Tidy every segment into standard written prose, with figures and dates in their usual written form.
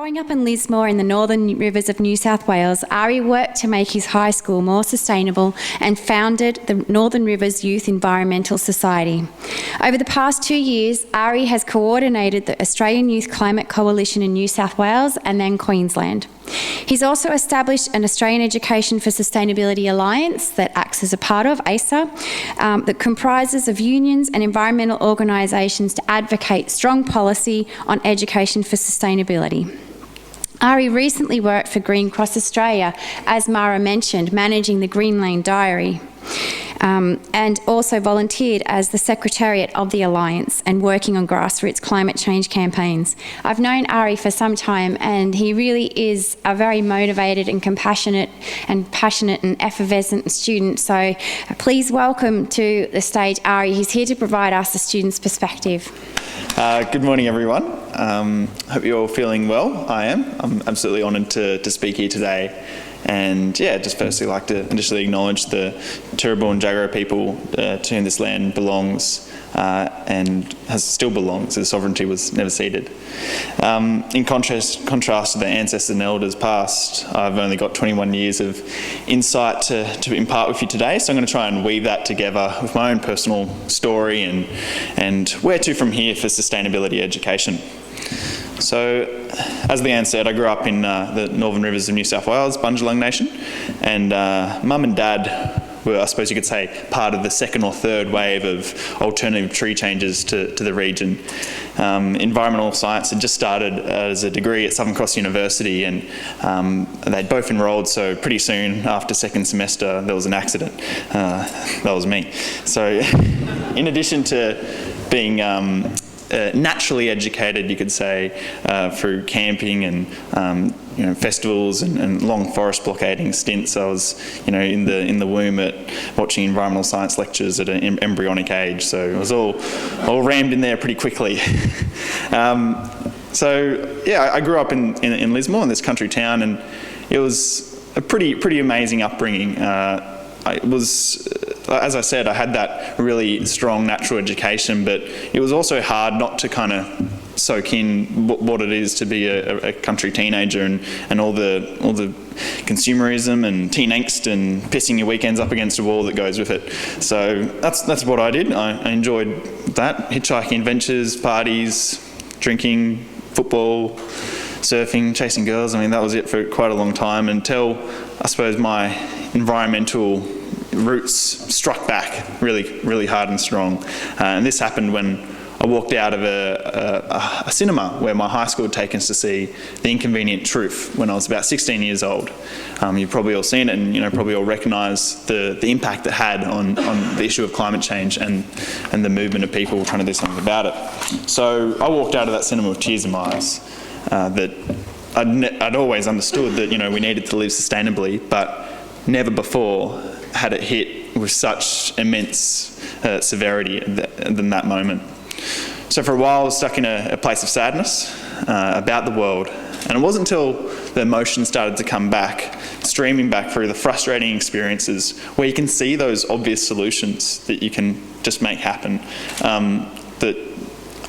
Growing up in Lismore in the Northern Rivers of New South Wales, Ahri worked to make his high school more sustainable and founded the Northern Rivers Youth Environmental Society. Over the past 2 years, Ahri has coordinated the Australian Youth Climate Coalition in New South Wales and then Queensland. He's also established an Australian Education for Sustainability Alliance that acts as a part of ASA, that comprises of unions and environmental organisations to advocate strong policy on education for sustainability. Ahri recently worked for Green Cross Australia, as Mara mentioned, managing the Green Lane Diary, and also volunteered as the Secretariat of the Alliance and working on grassroots climate change campaigns. I've known Ahri for some time, and he really is a very motivated and compassionate and passionate and effervescent student. So please welcome to the stage Ahri. He's here to provide us a student's perspective. Good morning, everyone. Hope you're all feeling well. I am. I'm absolutely honoured to speak here today. And yeah, just firstly like to initially acknowledge the Turrbal and Jagera people to whom this land belongs and still belongs. The sovereignty was never ceded. In contrast to the ancestors and elders past, I've only got 21 years of insight to impart with you today, so I'm going to try and weave that together with my own personal story and where to from here for sustainability education. So, as Leanne said, I grew up in the Northern Rivers of New South Wales, Bundjalung Nation, and Mum and Dad were, I suppose you could say, part of the second or third wave of alternative tree changes to the region. Environmental science had just started as a degree at Southern Cross University, and they'd both enrolled, so pretty soon after second semester there was an accident. That was me. So in addition to being naturally educated, you could say, through camping and festivals and long forest blockading stints. I was in the womb at watching environmental science lectures at an embryonic age, so it was all rammed in there pretty quickly. So yeah, I grew up in Lismore, in this country town, and it was a pretty amazing upbringing. As I said, I had that really strong natural education, but it was also hard not to kind of soak in what it is to be a country teenager and all the consumerism and teen angst and pissing your weekends up against a wall that goes with it. So that's what I did. I enjoyed that, hitchhiking adventures, parties, drinking, football, surfing, chasing girls. I mean, that was it for quite a long time until, I suppose, my environmental roots struck back really hard and strong. And this happened when I walked out of a cinema where my high school had taken us to see The Inconvenient Truth when I was about 16 years old. You've probably all seen it, and probably all recognise the impact it had on the issue of climate change and the movement of people trying to do something about it. So I walked out of that cinema with tears in my eyes. That I'd always understood that we needed to live sustainably, but never before had it hit with such immense severity than that moment. So for a while I was stuck in a place of sadness about the world, and it wasn't until the emotions started to come back, streaming back through the frustrating experiences where you can see those obvious solutions that you can just make happen, that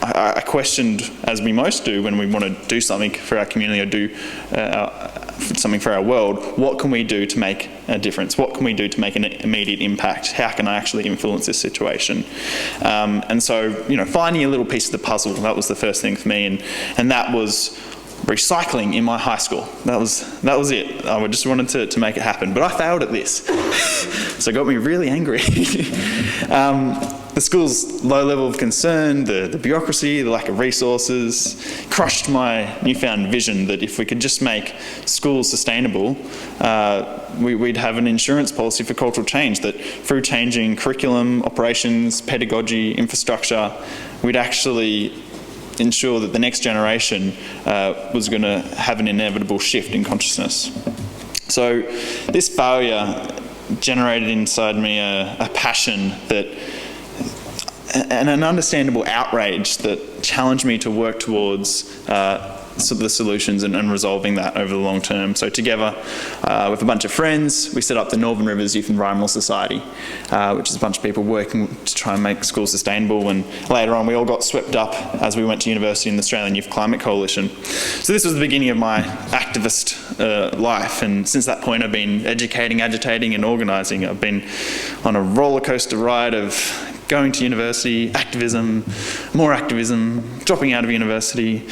I questioned, as we most do when we want to do something for our community or do something for our world, what can we do to make a difference? What can we do to make an immediate impact? How can I actually influence this situation? And so, finding a little piece of the puzzle, that was the first thing for me, and that was recycling in my high school. That was it. I just wanted to make it happen, but I failed at this. So it got me really angry. The school's low level of concern, the bureaucracy, the lack of resources, crushed my newfound vision that if we could just make schools sustainable, we'd have an insurance policy for cultural change, that through changing curriculum, operations, pedagogy, infrastructure, we'd actually ensure that the next generation was going to have an inevitable shift in consciousness. So this failure generated inside me a passion and an understandable outrage that challenged me to work towards the solutions and resolving that over the long term. So together with a bunch of friends, we set up the Northern Rivers Youth Environmental Society, which is a bunch of people working to try and make schools sustainable. And later on, we all got swept up as we went to university in the Australian Youth Climate Coalition. So this was the beginning of my activist life, and since that point I've been educating, agitating and organising. I've been on a roller coaster ride of going to university, activism, more activism, dropping out of university,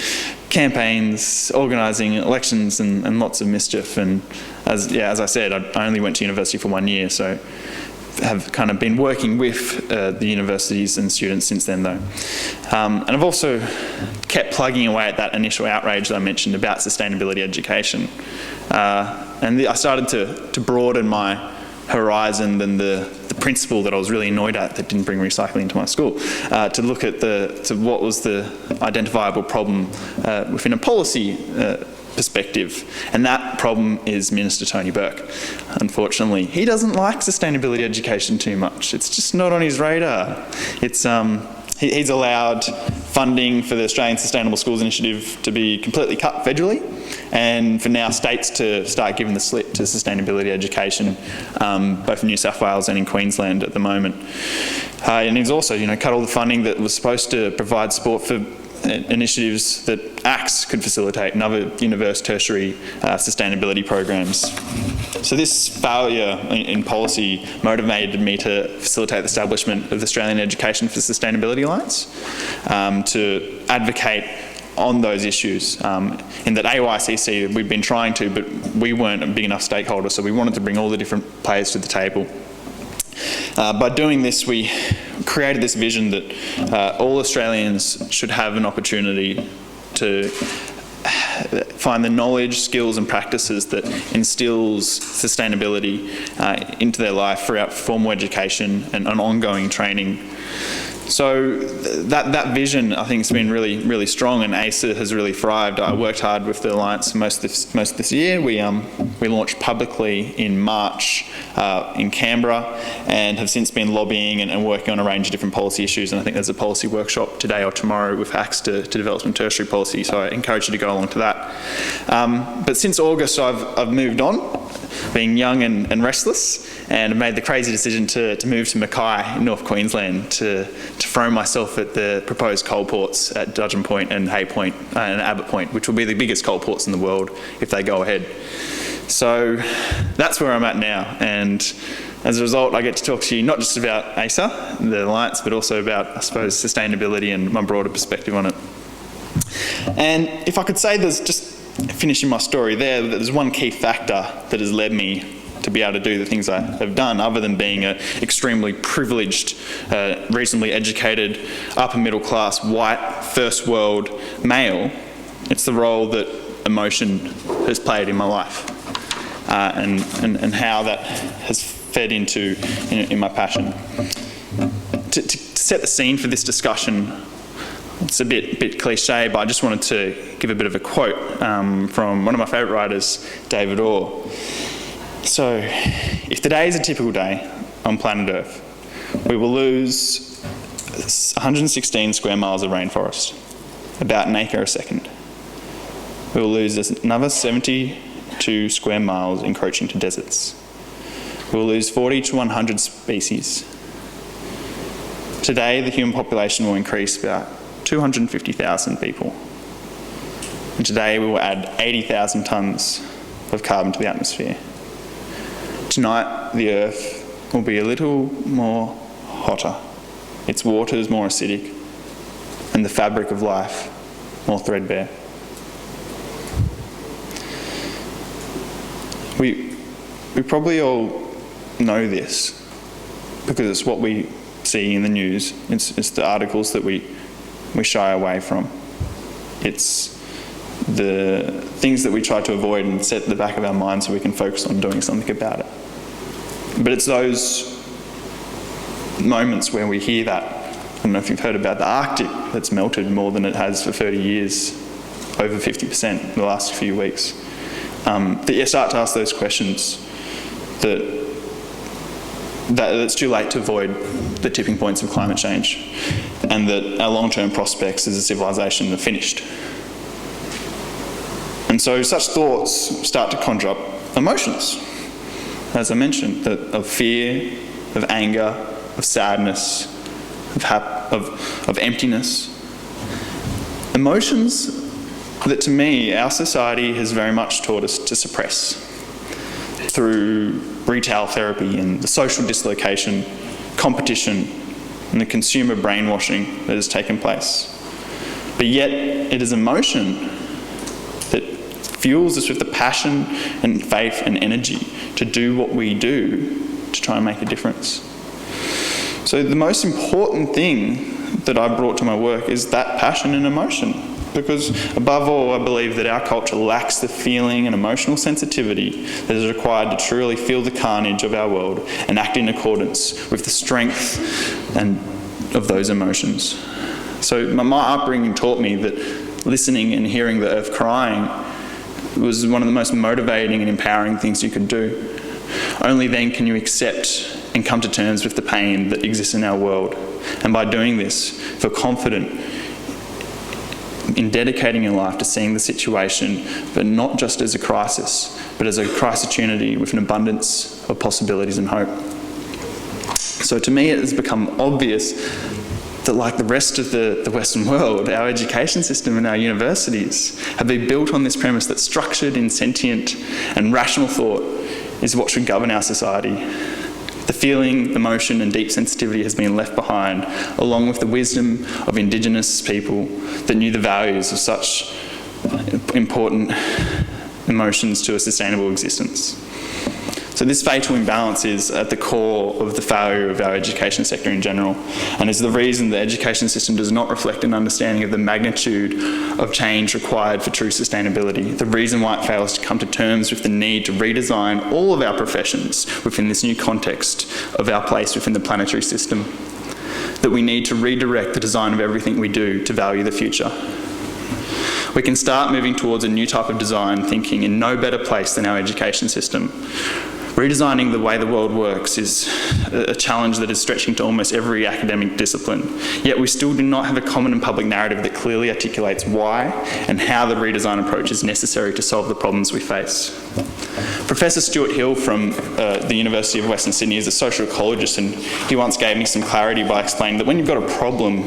campaigns, organising elections and lots of mischief. And as I said, I only went to university for 1 year, so have kind of been working with the universities and students since then though. And I've also kept plugging away at that initial outrage that I mentioned about sustainability education. And I started to broaden my horizon than the principle that I was really annoyed at that didn't bring recycling to my school, to look at what was the identifiable problem within a policy perspective, and that problem is Minister Tony Burke. Unfortunately, he doesn't like sustainability education too much. It's just not on his radar. He's allowed funding for the Australian Sustainable Schools Initiative to be completely cut federally, and for now states to start giving the slip to sustainability education, both in New South Wales and in Queensland at the moment. And he's also, cut all the funding that was supposed to provide support for initiatives that ACTS could facilitate and other university tertiary sustainability programs. So this failure in policy motivated me to facilitate the establishment of the Australian Education for Sustainability Alliance, to advocate on those issues. In that AYCC, we've been trying to, but we weren't a big enough stakeholder, so we wanted to bring all the different players to the table. By doing this, we created this vision that all Australians should have an opportunity to find the knowledge, skills and practices that instills sustainability into their life throughout formal education and ongoing training. So that vision, I think, has been really, really strong, and ASA has really thrived. I worked hard with the Alliance most of this year. We launched publicly in March in Canberra, and have since been lobbying and working on a range of different policy issues. And I think there's a policy workshop today or tomorrow with ACTS to develop some tertiary policy. So I encourage you to go along to that. But since August, I've moved on, being young and restless, and made the crazy decision to move to Mackay in North Queensland to throw myself at the proposed coal ports at Dudgeon Point and Hay Point and Abbott Point, which will be the biggest coal ports in the world if they go ahead. So that's where I'm at now, and as a result I get to talk to you not just about ASA, the Alliance, but also about, I suppose, sustainability and my broader perspective on it. And if I could say, there's just finishing my story there's one key factor that has led me to be able to do the things I have done, other than being an extremely privileged, reasonably educated, upper middle class, white, first world male. It's the role that emotion has played in my life, and how that has fed into in my passion. To set the scene for this discussion, it's a bit cliche, but I just wanted to give a bit of a quote from one of my favourite writers, David Orr. So, if today is a typical day on planet Earth, we will lose 116 square miles of rainforest, about an acre a second. We will lose another 72 square miles encroaching to deserts. We will lose 40 to 100 species. Today, the human population will increase about 250,000 people. And today, we will add 80,000 tonnes of carbon to the atmosphere. Tonight, the Earth will be a little more hotter, its waters more acidic, and the fabric of life more threadbare. We probably all know this because it's what we see in the news. It's the articles that we shy away from. It's the things that we try to avoid and set at the back of our mind so we can focus on doing something about it. But it's those moments where we hear that. I don't know if you've heard about the Arctic that's melted more than it has for 30 years, over 50% in the last few weeks. That you start to ask those questions, that it's too late to avoid the tipping points of climate change, and that our long-term prospects as a civilization are finished. And so such thoughts start to conjure up emotions, as I mentioned, of fear, of anger, of sadness, of emptiness. Emotions that, to me, our society has very much taught us to suppress through retail therapy and the social dislocation, competition, and the consumer brainwashing that has taken place. But yet, it is emotion that fuels us with the passion and faith and energy to do what we do to try and make a difference. So the most important thing that I brought to my work is that passion and emotion. Because above all, I believe that our culture lacks the feeling and emotional sensitivity that is required to truly feel the carnage of our world and act in accordance with the strength of those emotions. So my upbringing taught me that listening and hearing the earth crying was one of the most motivating and empowering things you could do. Only then can you accept and come to terms with the pain that exists in our world. And by doing this, feel confident in dedicating your life to seeing the situation, but not just as a crisis, but as a crisis opportunity with an abundance of possibilities and hope. So to me, it has become obvious that, like the rest of the Western world, our education system and our universities have been built on this premise that structured, insentient, and rational thought is what should govern our society. The feeling, emotion, and deep sensitivity has been left behind, along with the wisdom of Indigenous people that knew the values of such important emotions to a sustainable existence. So this fatal imbalance is at the core of the failure of our education sector in general, and is the reason the education system does not reflect an understanding of the magnitude of change required for true sustainability, the reason why it fails to come to terms with the need to redesign all of our professions within this new context of our place within the planetary system, that we need to redirect the design of everything we do to value the future. We can start moving towards a new type of design thinking in no better place than our education system. Redesigning the way the world works is a challenge that is stretching to almost every academic discipline, yet we still do not have a common and public narrative that clearly articulates why and how the redesign approach is necessary to solve the problems we face. Professor Stuart Hill from the University of Western Sydney is a social ecologist, and he once gave me some clarity by explaining that when you've got a problem,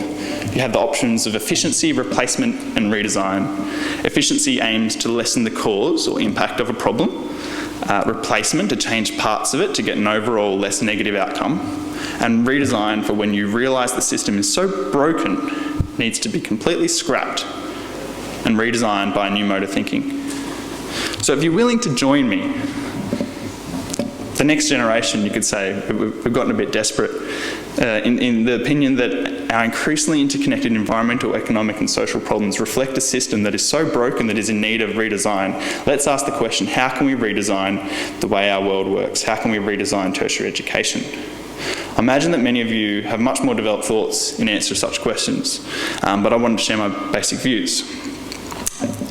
you have the options of efficiency, replacement, and redesign. Efficiency aims to lessen the cause or impact of a problem. Replacement to change parts of it to get an overall less negative outcome, and redesign for when you realise the system is so broken, needs to be completely scrapped and redesigned by a new mode of thinking. So if you're willing to join me, the next generation, you could say, we've gotten a bit desperate in the opinion that our increasingly interconnected environmental, economic and social problems reflect a system that is so broken that is in need of redesign. Let's ask the question, how can we redesign the way our world works? How can we redesign tertiary education? I imagine that many of you have much more developed thoughts in answer to such questions, but I wanted to share my basic views.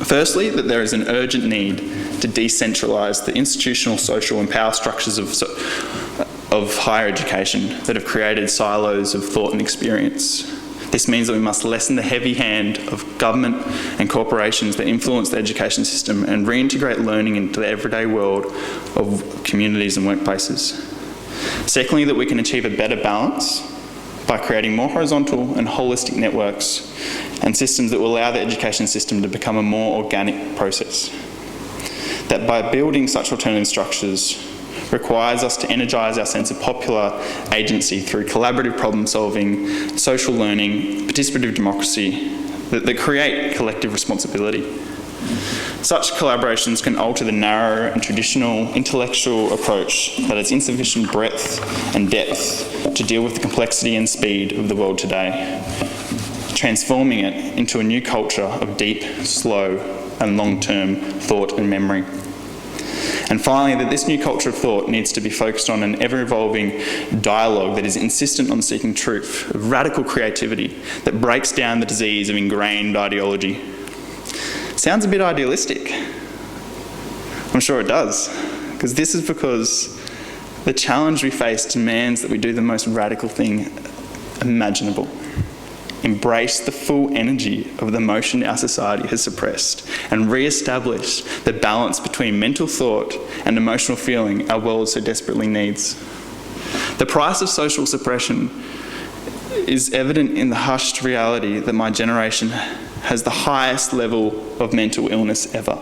Firstly, that there is an urgent need to decentralise the institutional, social and power structures of higher education that have created silos of thought and experience. This means that we must lessen the heavy hand of government and corporations that influence the education system and reintegrate learning into the everyday world of communities and workplaces. Secondly, that we can achieve a better balance by creating more horizontal and holistic networks and systems that will allow the education system to become a more organic process. That by building such alternative structures requires us to energise our sense of popular agency through collaborative problem solving, social learning, participative democracy that create collective responsibility. Such collaborations can alter the narrow and traditional intellectual approach that has insufficient breadth and depth to deal with the complexity and speed of the world today, transforming it into a new culture of deep, slow and long-term thought and memory. And finally, that this new culture of thought needs to be focused on an ever-evolving dialogue that is insistent on seeking truth, of radical creativity that breaks down the disease of ingrained ideology. Sounds a bit idealistic. I'm sure it does, because this is because the challenge we face demands that we do the most radical thing imaginable. embrace the full energy of the emotion our society has suppressed, and re-establish the balance between mental thought and emotional feeling our world so desperately needs. The price of social suppression is evident in the hushed reality that my generation has the highest level of mental illness ever.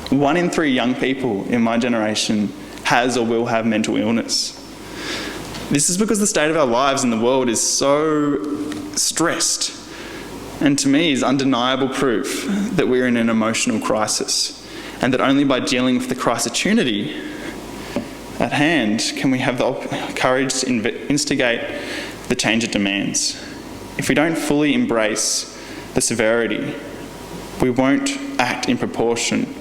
1 in 3 young people in my generation has or will have mental illness. This is because the state of our lives in the world is so stressed, and to me is undeniable proof that we're in an emotional crisis, and that only by dealing with the crisopportunity at hand can we have the courage to instigate the change it demands. If we don't fully embrace the severity, we won't act in proportion,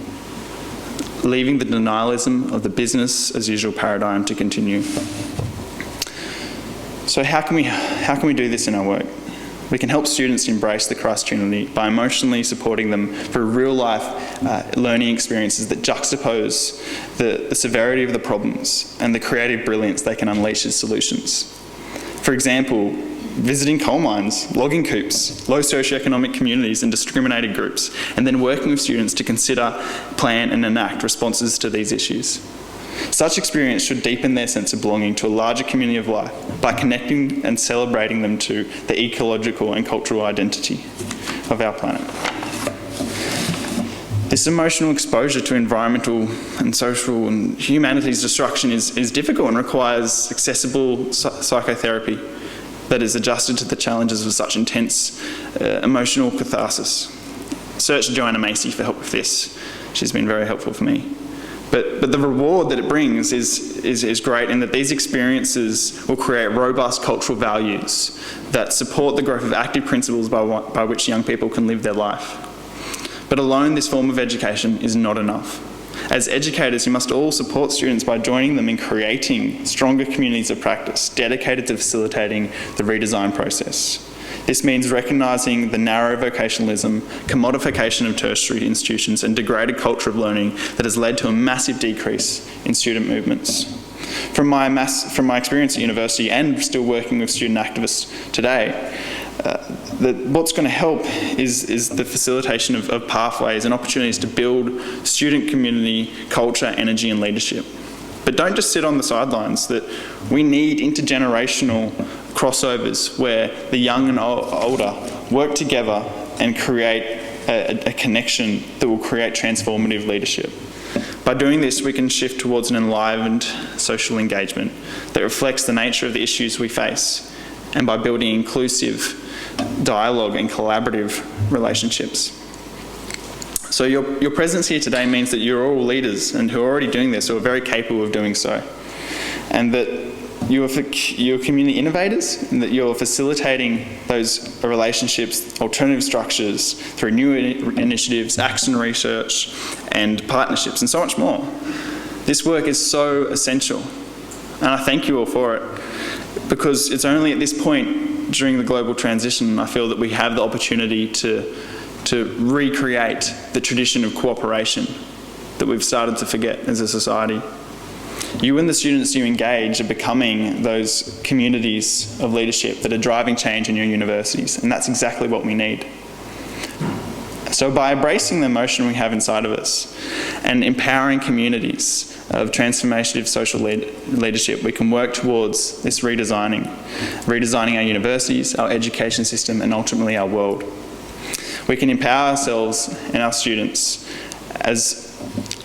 leaving the denialism of the business as usual paradigm to continue. So how can we do this in our work? We can help students embrace the crisopportunity by emotionally supporting them through real-life learning experiences that juxtapose the severity of the problems and the creative brilliance they can unleash as solutions. For example, visiting coal mines, logging coops, low socioeconomic communities and discriminated groups, and then working with students to consider, plan and enact responses to these issues. Such experience should deepen their sense of belonging to a larger community of life by connecting and celebrating them to the ecological and cultural identity of our planet. This emotional exposure to environmental and social and humanities destruction is difficult and requires accessible psychotherapy that is adjusted to the challenges of such intense emotional catharsis. Search Joanna Macy for help with this. She's been very helpful for me. But the reward that it brings is great, in that these experiences will create robust cultural values that support the growth of active principles by which young people can live their life. But alone, this form of education is not enough. As educators, you must all support students by joining them in creating stronger communities of practice dedicated to facilitating the redesign process. This means recognising the narrow vocationalism, commodification of tertiary institutions and degraded culture of learning that has led to a massive decrease in student movements. From my experience at university and still working with student activists today, what's going to help is the facilitation of pathways and opportunities to build student community, culture, energy and leadership. But don't just sit on the sidelines. That we need intergenerational crossovers where the young and older work together and create a connection that will create transformative leadership. By doing this, we can shift towards an enlivened social engagement that reflects the nature of the issues we face, and by building inclusive dialogue and collaborative relationships. So your presence here today means that you're all leaders and who are already doing this, or are very capable of doing so. And that you're community innovators, and that you're facilitating those relationships, alternative structures through new initiatives, action research and partnerships and so much more. This work is so essential, and I thank you all for it, because it's only at this point during the global transition I feel that we have the opportunity to recreate the tradition of cooperation that we've started to forget as a society. You and the students you engage are becoming those communities of leadership that are driving change in your universities, and that's exactly what we need. So by embracing the emotion we have inside of us and empowering communities of transformative social leadership, we can work towards this redesigning our universities, our education system, and ultimately our world. We can empower ourselves and our students as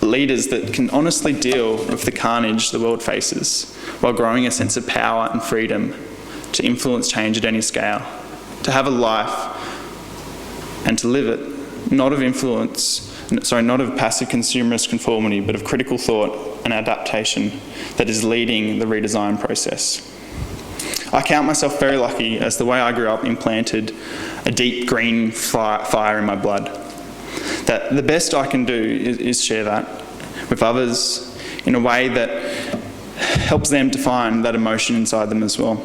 leaders that can honestly deal with the carnage the world faces, while growing a sense of power and freedom to influence change at any scale, to have a life and to live it, not of passive consumerist conformity, but of critical thought and adaptation that is leading the redesign process. I count myself very lucky, as the way I grew up implanted a deep green fire in my blood. That the best I can do is share that with others in a way that helps them to find that emotion inside them as well.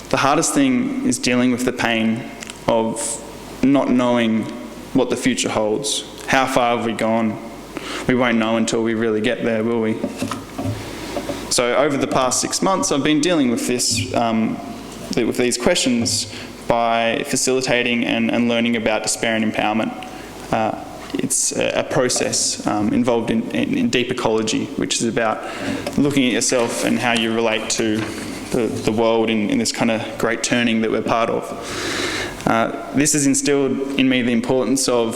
The hardest thing is dealing with the pain of not knowing what the future holds. How far have we gone? We won't know until we really get there, will we? So over the past 6 months, I've been dealing with this, with these questions by facilitating and learning about despair and empowerment. It's a process involved in deep ecology, which is about looking at yourself and how you relate to the world in this kind of great turning that we're part of. This has instilled in me the importance of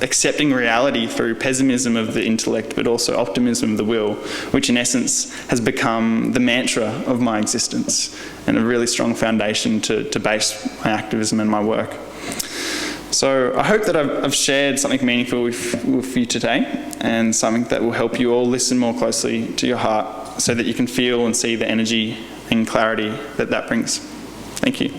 accepting reality through pessimism of the intellect, but also optimism of the will, which in essence has become the mantra of my existence and a really strong foundation to base my activism and my work. So I hope that I've shared something meaningful with you today, and something that will help you all listen more closely to your heart so that you can feel and see the energy and clarity that brings. Thank you.